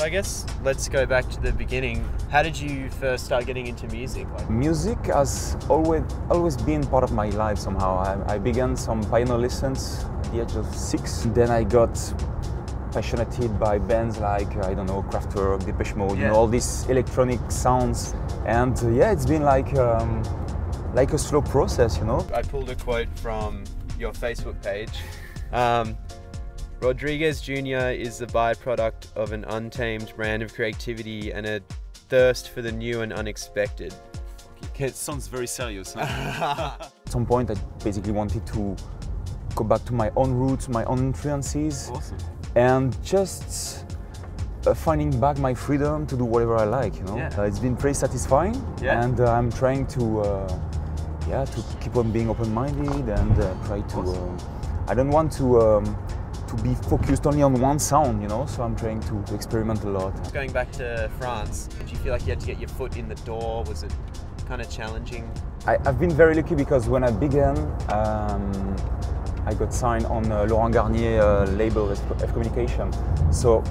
So I guess let's go back to the beginning. How did you first start getting into music? Music has always been part of my life somehow. I began some piano lessons at the age of 6. Then I got passionate by bands like, I don't know, Kraftwerk, Depeche Mode, you know, all these electronic sounds. And yeah, it's been like a slow process, you know. I pulled a quote from your Facebook page. Rodriguez Jr. is the byproduct of an untamed brand of creativity and a thirst for the new and unexpected. Okay, it sounds very serious. Huh? At some point I basically wanted to go back to my own roots, my own influences. Awesome. And just finding back my freedom to do whatever I like, you know. Yeah. It's been pretty satisfying, and I'm trying to keep on being open-minded and try to. I don't want to be focused only on one sound, you know. So I'm trying to experiment a lot. Going back to France, did you feel like you had to get your foot in the door? Was it kind of challenging? I've been very lucky because when I began, I got signed on Laurent Garnier label F Communication. So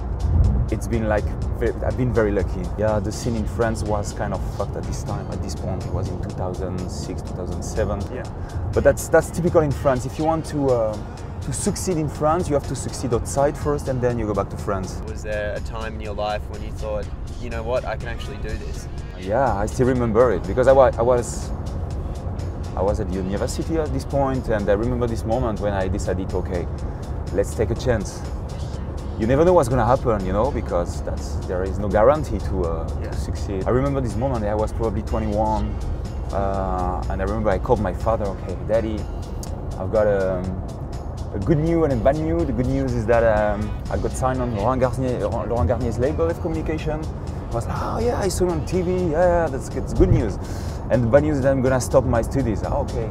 it's been like, I've been very lucky. Yeah, the scene in France was kind of fucked at this time, at this point. It was in 2006, 2007. Yeah. But that's typical in France. If you want to succeed in France, you have to succeed outside first and then you go back to France. Was there a time in your life when you thought, you know what, I can actually do this? Yeah, I still remember it because I was at the university at this point, and I remember this moment when I decided, okay, let's take a chance. You never know what's going to happen, you know, because there is no guarantee to succeed. I remember this moment, I was probably 21, and I remember I called my father, okay, Daddy, I've got a good news and a bad news. The good news is that I got signed on Laurent Garnier's label F Communication. I was like, oh yeah, I saw you on TV, yeah, that's good news. And the bad news is that I'm gonna stop my studies. Ah, okay.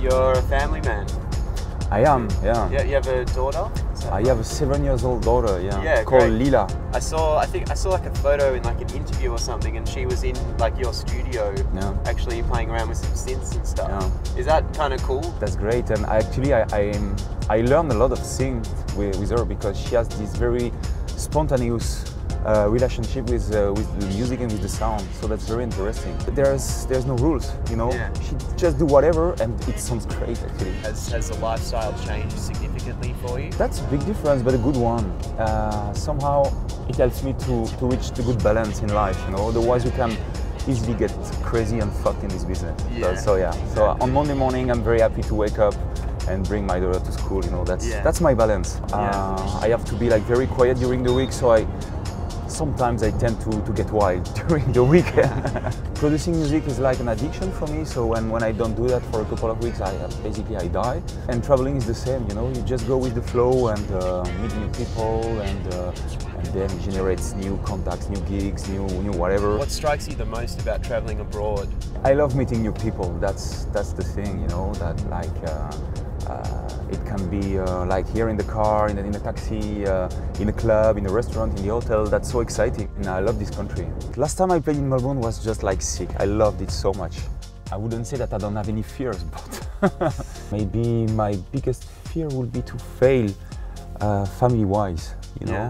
You're a family man. I am, yeah. Yeah, you have a daughter? I have a 7-year-old daughter, called Lila. I think I saw like a photo in like an interview or something, and she was in like your studio, actually playing around with some synths and stuff. Yeah. Is that kind of cool? That's great, and I learned a lot of things with her because she has this very spontaneous relationship with the music and with the sound, so that's very interesting. There's no rules, you know. Yeah. She just do whatever, and it sounds great actually. Has the lifestyle changed significantly for you? That's a big difference, but a good one. Somehow it helps me to reach the good balance in life, you know. Otherwise you can easily get crazy and fucked in this business. Yeah. So on Monday morning I'm very happy to wake up and bring my daughter to school, you know. That's my balance. I have to be like very quiet during the week, so sometimes I tend to get wild during the week. Producing music is like an addiction for me, so when I don't do that for a couple of weeks, I die. And traveling is the same, you know, you just go with the flow and meet new people, and then it generates new contacts, new gigs, new whatever. What strikes you the most about traveling abroad? I love meeting new people, that's the thing, you know, that like it can be like here in the car, in a taxi, in a club, in a restaurant, in the hotel. That's so exciting. And I love this country. Last time I played in Melbourne was just like sick. I loved it so much. I wouldn't say that I don't have any fears, but maybe my biggest fear would be to fail family-wise, you know.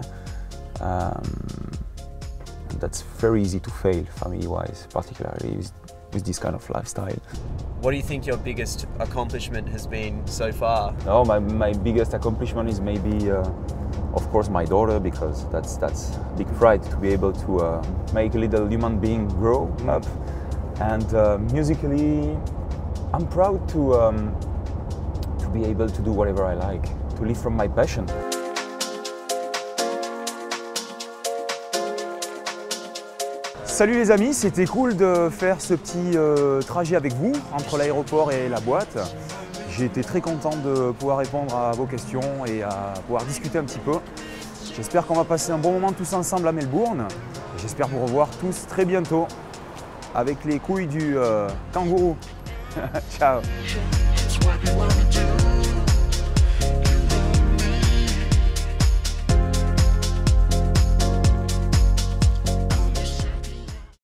That's very easy to fail family-wise, particularly with this kind of lifestyle. What do you think your biggest accomplishment has been so far? Oh, my biggest accomplishment is maybe, of course, my daughter, because that's a big pride to be able to make a little human being grow up. And musically, I'm proud to be able to do whatever I like, to live from my passion. Salut les amis, c'était cool de faire ce petit trajet avec vous entre l'aéroport et la boîte. J'ai été très content de pouvoir répondre à vos questions et à pouvoir discuter un petit peu. J'espère qu'on va passer un bon moment tous ensemble à Melbourne. J'espère vous revoir tous très bientôt avec les couilles du kangourou. Ciao.